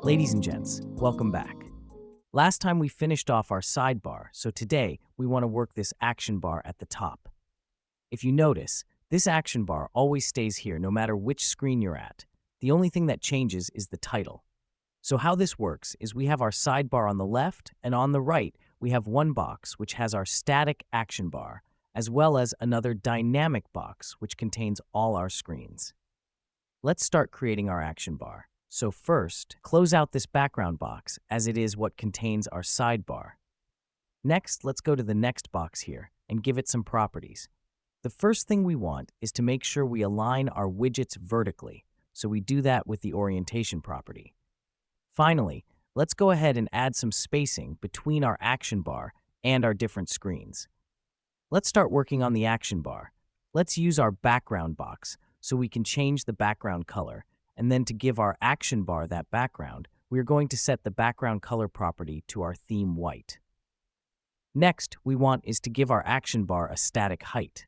Ladies and gents, welcome back. Last time we finished off our sidebar, so today we want to work this action bar at the top. If you notice, this action bar always stays here no matter which screen you're at. The only thing that changes is the title. So how this works is we have our sidebar on the left, and on the right we have one box which has our static action bar, as well as another dynamic box which contains all our screens. Let's start creating our action bar. So first, close out this background box as it is what contains our sidebar. Next, let's go to the next box here and give it some properties. The first thing we want is to make sure we align our widgets vertically, so we do that with the orientation property. Finally, let's go ahead and add some spacing between our action bar and our different screens. Let's start working on the action bar. Let's use our background box so we can change the background color. And then to give our action bar that background, we are going to set the background color property to our theme white. Next, we want is to give our action bar a static height.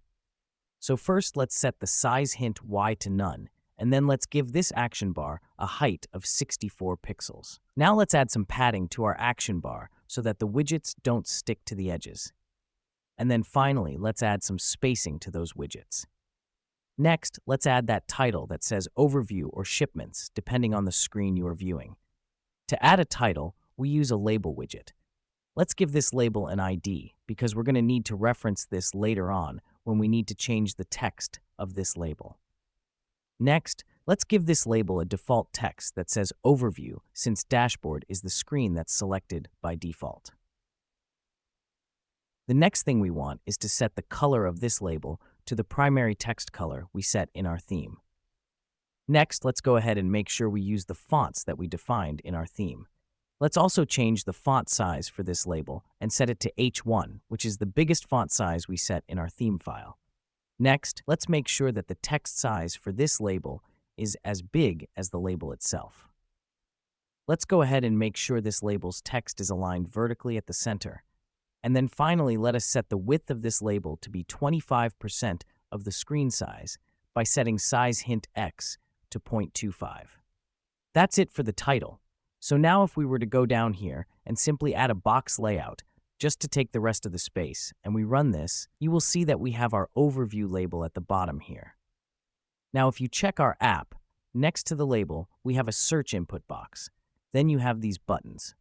So first, let's set the size hint Y to none, and then let's give this action bar a height of 64 pixels. Now let's add some padding to our action bar so that the widgets don't stick to the edges. And then finally, let's add some spacing to those widgets. Next, let's add that title that says Overview or Shipments, depending on the screen you are viewing. To add a title, we use a label widget. Let's give this label an ID, because we're going to need to reference this later on when we need to change the text of this label. Next, let's give this label a default text that says Overview, since Dashboard is the screen that's selected by default. The next thing we want is to set the color of this label to the primary text color we set in our theme. Next, let's go ahead and make sure we use the fonts that we defined in our theme. Let's also change the font size for this label and set it to H1, which is the biggest font size we set in our theme file. Next, let's make sure that the text size for this label is as big as the label itself. Let's go ahead and make sure this label's text is aligned vertically at the center. And then finally, let us set the width of this label to be 25% of the screen size by setting size hint X to 0.25. That's it for the title. So now if we were to go down here and simply add a box layout just to take the rest of the space, and we run this, you will see that we have our overview label at the bottom here. Now if you check our app, next to the label, we have a search input box. Then you have these buttons.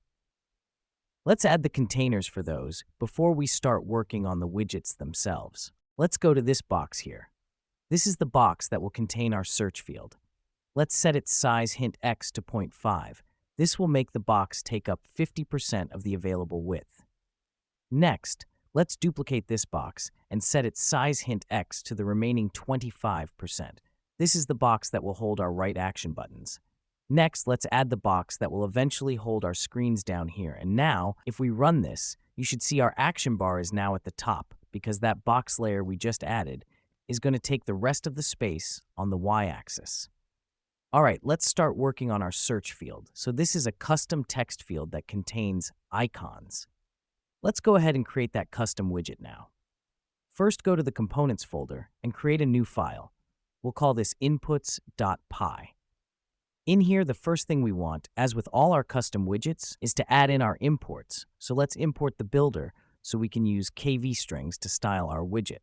Let's add the containers for those before we start working on the widgets themselves. Let's go to this box here. This is the box that will contain our search field. Let's set its size hint X to 0.5. This will make the box take up 50% of the available width. Next, let's duplicate this box and set its size hint X to the remaining 25%. This is the box that will hold our right action buttons. Next, let's add the box that will eventually hold our screens down here. And now, if we run this, you should see our action bar is now at the top because that box layer we just added is going to take the rest of the space on the Y-axis. All right, let's start working on our search field. So this is a custom text field that contains icons. Let's go ahead and create that custom widget now. First, go to the Components folder and create a new file. We'll call this inputs.py. In here, the first thing we want, as with all our custom widgets, is to add in our imports. So let's import the builder so we can use Kivy strings to style our widget.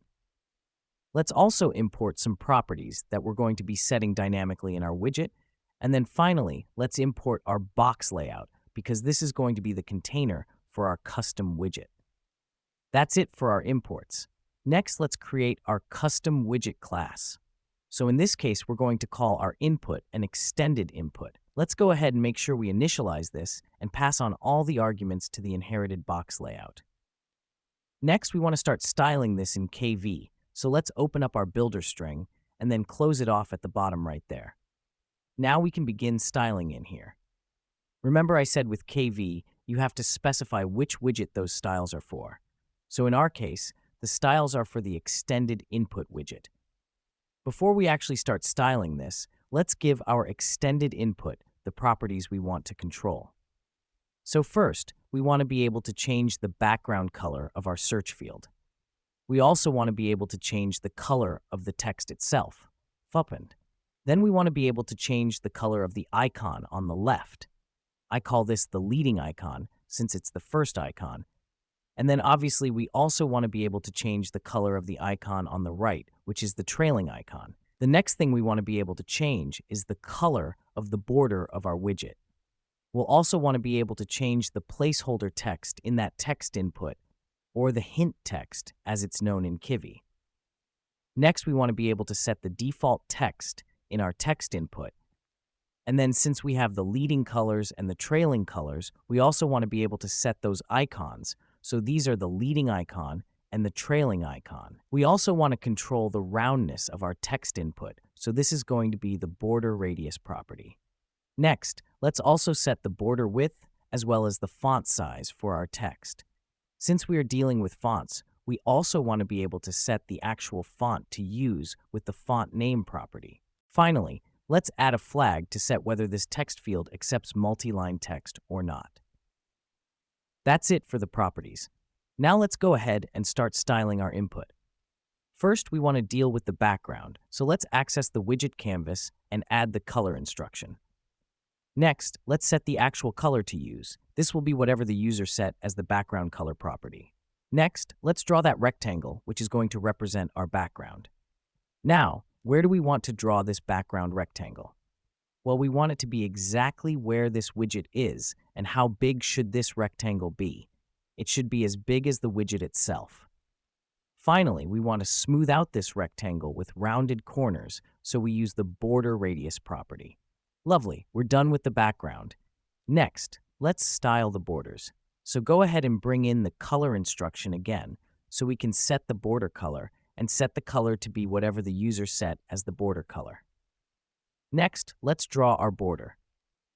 Let's also import some properties that we're going to be setting dynamically in our widget. And then finally, let's import our box layout because this is going to be the container for our custom widget. That's it for our imports. Next, let's create our custom widget class. So in this case, we're going to call our input an extended input. Let's go ahead and make sure we initialize this and pass on all the arguments to the inherited box layout. Next, we want to start styling this in Kivy. So let's open up our builder string and then close it off at the bottom right there. Now we can begin styling in here. Remember I said with Kivy, you have to specify which widget those styles are for. So in our case, the styles are for the extended input widget. Before we actually start styling this, let's give our extended input the properties we want to control. So first, we want to be able to change the background color of our search field. We also want to be able to change the color of the text itself, Shipment. Then we want to be able to change the color of the icon on the left, I call this the leading icon since it's the first icon. And then obviously we also want to be able to change the color of the icon on the right, which is the trailing icon. The next thing we want to be able to change is the color of the border of our widget. We'll also want to be able to change the placeholder text in that text input, or the hint text as it's known in Kivy. Next, we want to be able to set the default text in our text input. And then since we have the leading colors and the trailing colors, we also want to be able to set those icons. So these are the leading icon and the trailing icon. We also want to control the roundness of our text input. So this is going to be the border radius property. Next, let's also set the border width as well as the font size for our text. Since we are dealing with fonts, we also want to be able to set the actual font to use with the font name property. Finally, let's add a flag to set whether this text field accepts multi-line text or not. That's it for the properties. Now let's go ahead and start styling our input. First, we want to deal with the background, so let's access the widget canvas and add the color instruction. Next, let's set the actual color to use. This will be whatever the user set as the background color property. Next, let's draw that rectangle, which is going to represent our background. Now, where do we want to draw this background rectangle? Well, we want it to be exactly where this widget is, and how big should this rectangle be? It should be as big as the widget itself. Finally, we want to smooth out this rectangle with rounded corners, so we use the border radius property. Lovely, we're done with the background. Next, let's style the borders. So go ahead and bring in the color instruction again, so we can set the border color and set the color to be whatever the user set as the border color. Next, let's draw our border.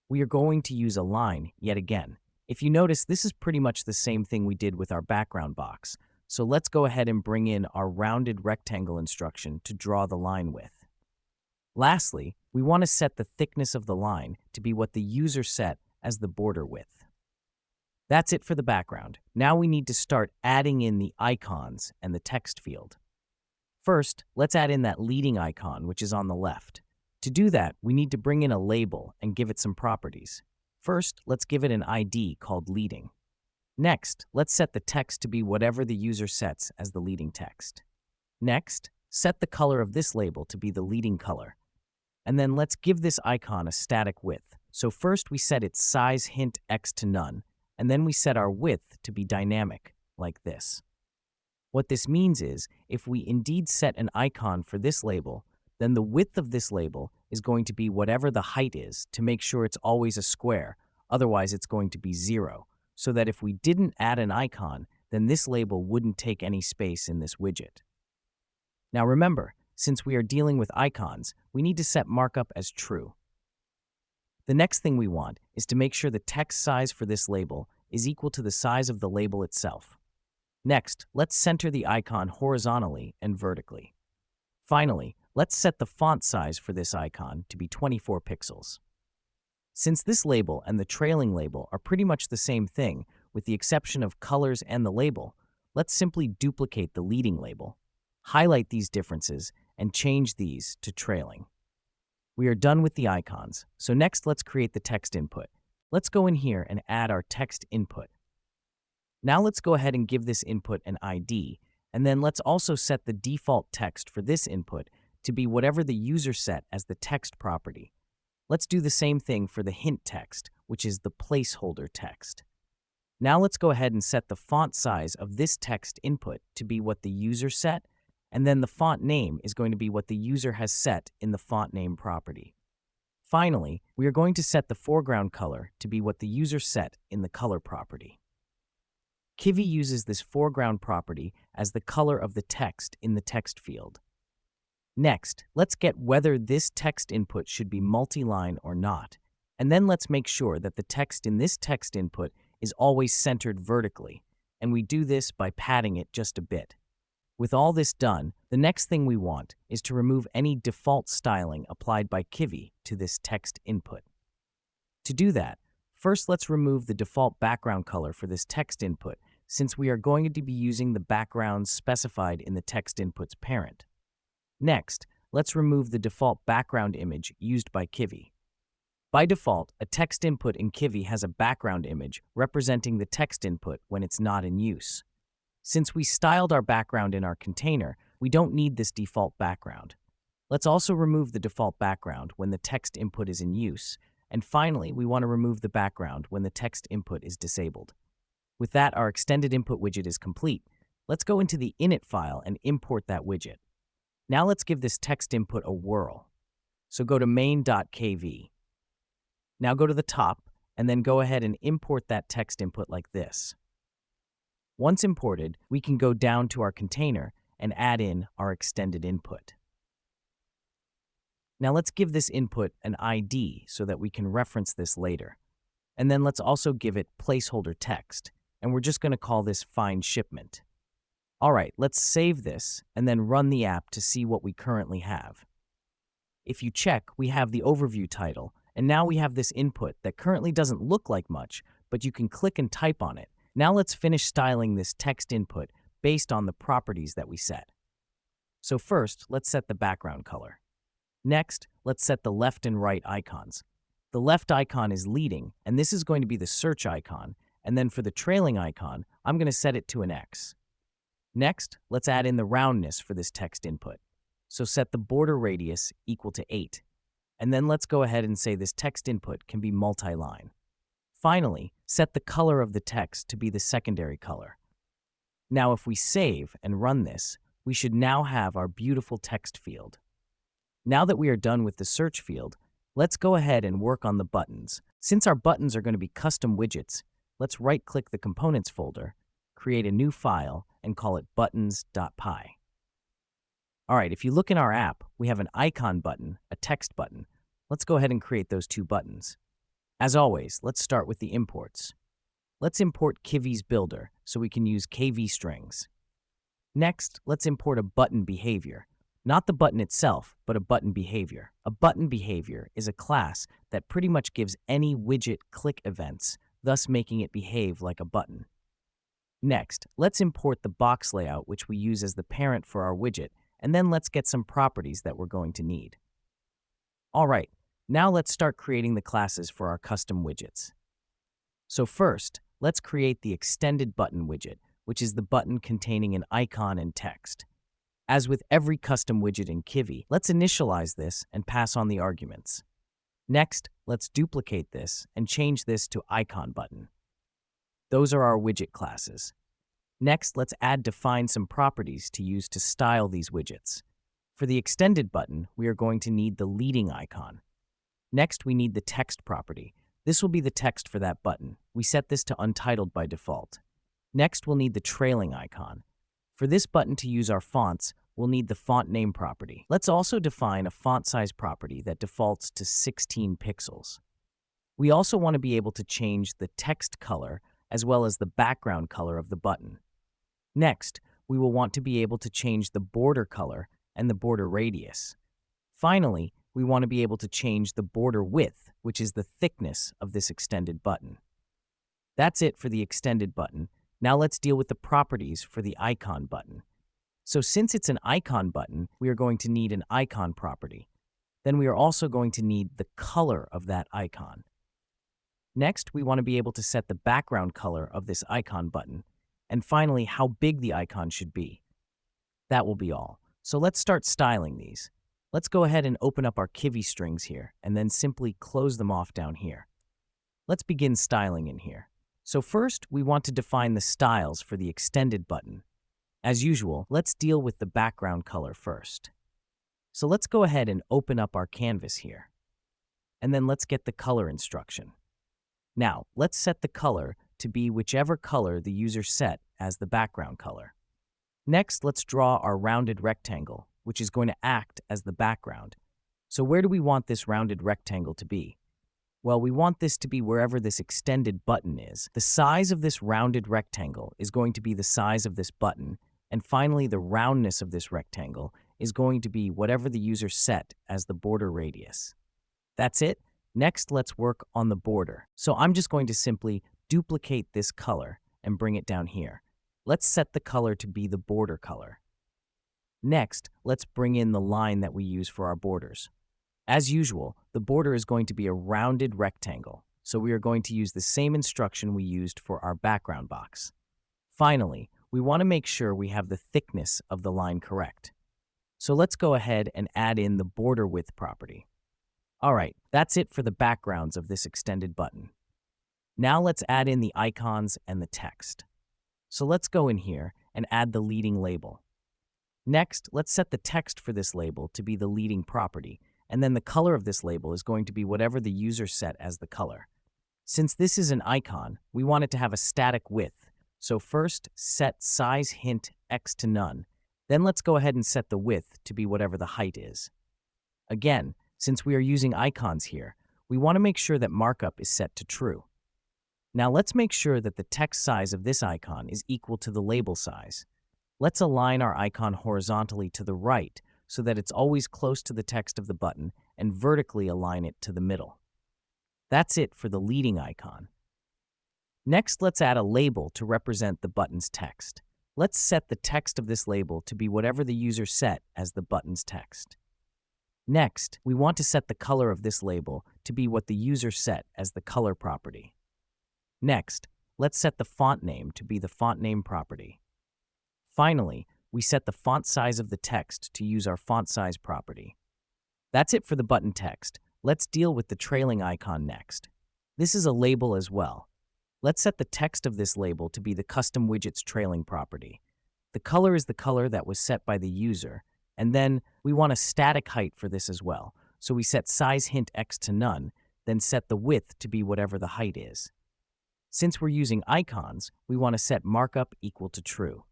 We are going to use a line yet again. If you notice, this is pretty much the same thing we did with our background box. So let's go ahead and bring in our rounded rectangle instruction to draw the line with. Lastly, we want to set the thickness of the line to be what the user set as the border width. That's it for the background. Now we need to start adding in the icons and the text field. First, let's add in that leading icon, which is on the left. To do that, we need to bring in a label and give it some properties. First, let's give it an ID called leading. Next, let's set the text to be whatever the user sets as the leading text. Next, set the color of this label to be the leading color. And then let's give this icon a static width. So first we set its size hint x to none, and then we set our width to be dynamic, like this. What this means is, if we indeed set an icon for this label, then the width of this label is going to be whatever the height is to make sure it's always a square, otherwise it's going to be 0, so that if we didn't add an icon, then this label wouldn't take any space in this widget. Now remember, since we are dealing with icons, we need to set markup as true. The next thing we want is to make sure the text size for this label is equal to the size of the label itself. Next, let's center the icon horizontally and vertically. Finally, let's set the font size for this icon to be 24 pixels. Since this label and the trailing label are pretty much the same thing, with the exception of colors and the label, let's simply duplicate the leading label, highlight these differences, and change these to trailing. We are done with the icons, so next let's create the text input. Let's go in here and add our text input. Now let's go ahead and give this input an ID, and then let's also set the default text for this input to be whatever the user set as the text property. Let's do the same thing for the hint text, which is the placeholder text. Now let's go ahead and set the font size of this text input to be what the user set, and then the font name is going to be what the user has set in the font name property. Finally, we are going to set the foreground color to be what the user set in the color property. Kivy uses this foreground property as the color of the text in the text field. Next, let's get whether this text input should be multi-line or not, and then let's make sure that the text in this text input is always centered vertically, and we do this by padding it just a bit. With all this done, the next thing we want is to remove any default styling applied by Kivy to this text input. To do that, first let's remove the default background color for this text input, since we are going to be using the backgrounds specified in the text input's parent. Next, let's remove the default background image used by Kivy. By default, a text input in Kivy has a background image representing the text input when it's not in use. Since we styled our background in our container, we don't need this default background. Let's also remove the default background when the text input is in use. And finally, we want to remove the background when the text input is disabled. With that, our extended input widget is complete. Let's go into the init file and import that widget. Now let's give this text input a whirl. So go to main.kv. Now go to the top, and then go ahead and import that text input like this. Once imported, we can go down to our container and add in our extended input. Now let's give this input an ID so that we can reference this later. And then let's also give it placeholder text, and we're just going to call this find shipment. All right, let's save this and then run the app to see what we currently have. If you check, we have the overview title, and now we have this input that currently doesn't look like much, but you can click and type on it. Now let's finish styling this text input based on the properties that we set. So first, let's set the background color. Next, let's set the left and right icons. The left icon is leading, and this is going to be the search icon, and then for the trailing icon, I'm going to set it to an X. Next, let's add in the roundness for this text input. So set the border radius equal to 8. And then let's go ahead and say this text input can be multi-line. Finally, set the color of the text to be the secondary color. Now if we save and run this, we should now have our beautiful text field. Now that we are done with the search field, let's go ahead and work on the buttons. Since our buttons are going to be custom widgets, let's right-click the Components folder, create a new file, and call it buttons.py. All right, if you look in our app, we have an icon button, a text button. Let's go ahead and create those two buttons. As always, let's start with the imports. Let's import Kivy's builder so we can use KV strings. Next, let's import a button behavior. Not the button itself, but a button behavior. A button behavior is a class that pretty much gives any widget click events, thus making it behave like a button. Next, let's import the box layout, which we use as the parent for our widget, and then let's get some properties that we're going to need. All right, now let's start creating the classes for our custom widgets. So first, let's create the extended button widget, which is the button containing an icon and text. As with every custom widget in Kivy, let's initialize this and pass on the arguments. Next, let's duplicate this and change this to icon button. Those are our widget classes. Next, let's define some properties to use to style these widgets. For the extended button, we are going to need the leading icon. Next, we need the text property. This will be the text for that button. We set this to untitled by default. Next, we'll need the trailing icon. For this button to use our fonts, we'll need the font name property. Let's also define a font size property that defaults to 16 pixels. We also want to be able to change the text color as well as the background color of the button. Next, we will want to be able to change the border color and the border radius. Finally, we want to be able to change the border width, which is the thickness of this extended button. That's it for the extended button. Now let's deal with the properties for the icon button. So since it's an icon button, we are going to need an icon property. Then we are also going to need the color of that icon. Next, we want to be able to set the background color of this icon button. And finally, how big the icon should be. That will be all. So let's start styling these. Let's go ahead and open up our Kivy strings here, and then simply close them off down here. Let's begin styling in here. So first, we want to define the styles for the extended button. As usual, let's deal with the background color first. So let's go ahead and open up our canvas here. And then let's get the color instruction. Now, let's set the color to be whichever color the user set as the background color. Next, let's draw our rounded rectangle, which is going to act as the background. So where do we want this rounded rectangle to be? Well, we want this to be wherever this extended button is. The size of this rounded rectangle is going to be the size of this button, and finally the roundness of this rectangle is going to be whatever the user set as the border radius. That's it. Next, let's work on the border. So I'm just going to simply duplicate this color and bring it down here. Let's set the color to be the border color. Next, let's bring in the line that we use for our borders. As usual, the border is going to be a rounded rectangle, so we are going to use the same instruction we used for our background box. Finally, we want to make sure we have the thickness of the line correct. So let's go ahead and add in the border width property. All right, that's it for the backgrounds of this extended button. Now let's add in the icons and the text. So let's go in here and add the leading label. Next, let's set the text for this label to be the leading property, and then the color of this label is going to be whatever the user set as the color. Since this is an icon, we want it to have a static width. So first, set size hint x to none. Then let's go ahead and set the width to be whatever the height is. Again, since we are using icons here, we want to make sure that markup is set to true. Now let's make sure that the text size of this icon is equal to the label size. Let's align our icon horizontally to the right so that it's always close to the text of the button, and vertically align it to the middle. That's it for the leading icon. Next, let's add a label to represent the button's text. Let's set the text of this label to be whatever the user set as the button's text. Next, we want to set the color of this label to be what the user set as the color property. Next, let's set the font name to be the font name property. Finally, we set the font size of the text to use our font size property. That's it for the button text. Let's deal with the trailing icon next. This is a label as well. Let's set the text of this label to be the custom widget's trailing property. The color is the color that was set by the user, and then we want a static height for this as well. So we set size hint x to none, then set the width to be whatever the height is. Since we're using icons, we want to set markup equal to true.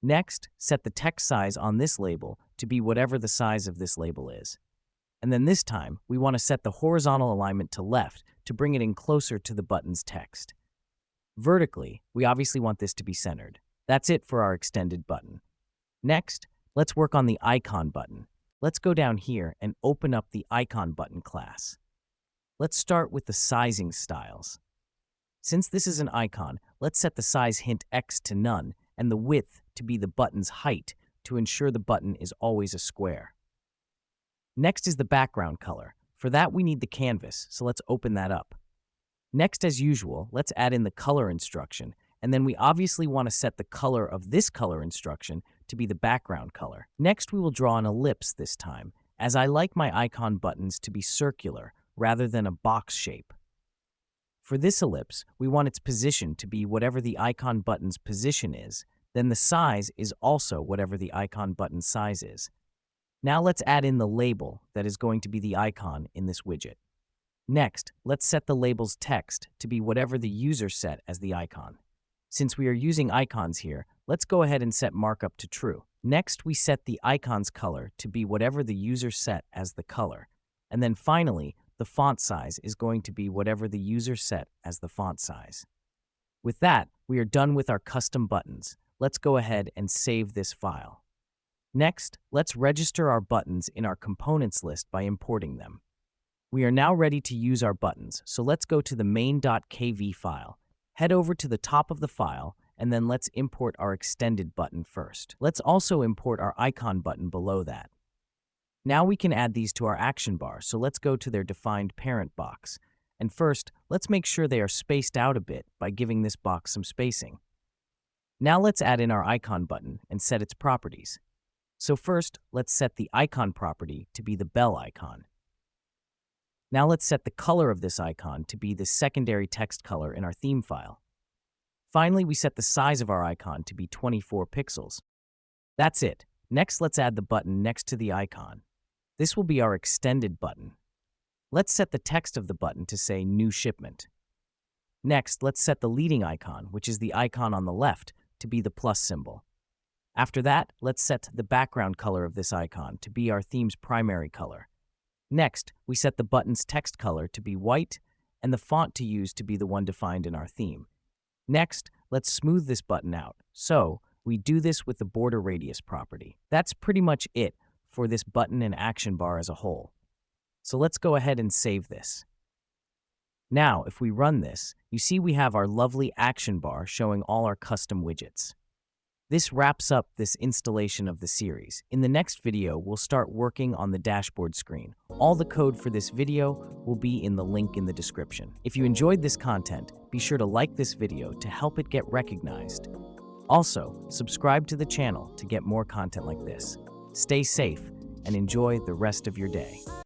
Next, set the text size on this label to be whatever the size of this label is. And then this time, we want to set the horizontal alignment to left to bring it in closer to the button's text. Vertically, we obviously want this to be centered. That's it for our extended button. Next, let's work on the icon button. Let's go down here and open up the icon button class. Let's start with the sizing styles. Since this is an icon, let's set the size hint x to none and the width to be the button's height to ensure the button is always a square. Next is the background color. For that, we need the canvas, so let's open that up. Next, as usual, let's add in the color instruction, and then we obviously want to set the color of this color instruction to be the background color. Next, we will draw an ellipse this time, as I like my icon buttons to be circular rather than a box shape. For this ellipse, we want its position to be whatever the icon button's position is, then the size is also whatever the icon button's size is. Now let's add in the label that is going to be the icon in this widget. Next, let's set the label's text to be whatever the user set as the icon. Since we are using icons here, let's go ahead and set markup to true. Next, we set the icon's color to be whatever the user set as the color. And then finally, the font size is going to be whatever the user set as the font size. With that, we are done with our custom buttons. Let's go ahead and save this file. Next, let's register our buttons in our components list by importing them. We are now ready to use our buttons, so let's go to the main.kv file. Head over to the top of the file, and then let's import our extended button first. Let's also import our icon button below that. Now we can add these to our action bar, so let's go to their defined parent box. And first, let's make sure they are spaced out a bit by giving this box some spacing. Now let's add in our icon button and set its properties. So first, let's set the icon property to be the bell icon. Now let's set the color of this icon to be the secondary text color in our theme file. Finally, we set the size of our icon to be 24 pixels. That's it. Next, let's add the button next to the icon. This will be our extended button. Let's set the text of the button to say New Shipment. Next, let's set the leading icon, which is the icon on the left, to be the plus symbol. After that, let's set the background color of this icon to be our theme's primary color. Next, we set the button's text color to be white and the font to use to be the one defined in our theme. Next, let's smooth this button out. So, we do this with the border radius property. That's pretty much it for this button and action bar as a whole. So let's go ahead and save this. Now, if we run this, you see we have our lovely action bar showing all our custom widgets. This wraps up this installation of the series. In the next video, we'll start working on the dashboard screen. All the code for this video will be in the link in the description. If you enjoyed this content, be sure to like this video to help it get recognized. Also, subscribe to the channel to get more content like this. Stay safe and enjoy the rest of your day.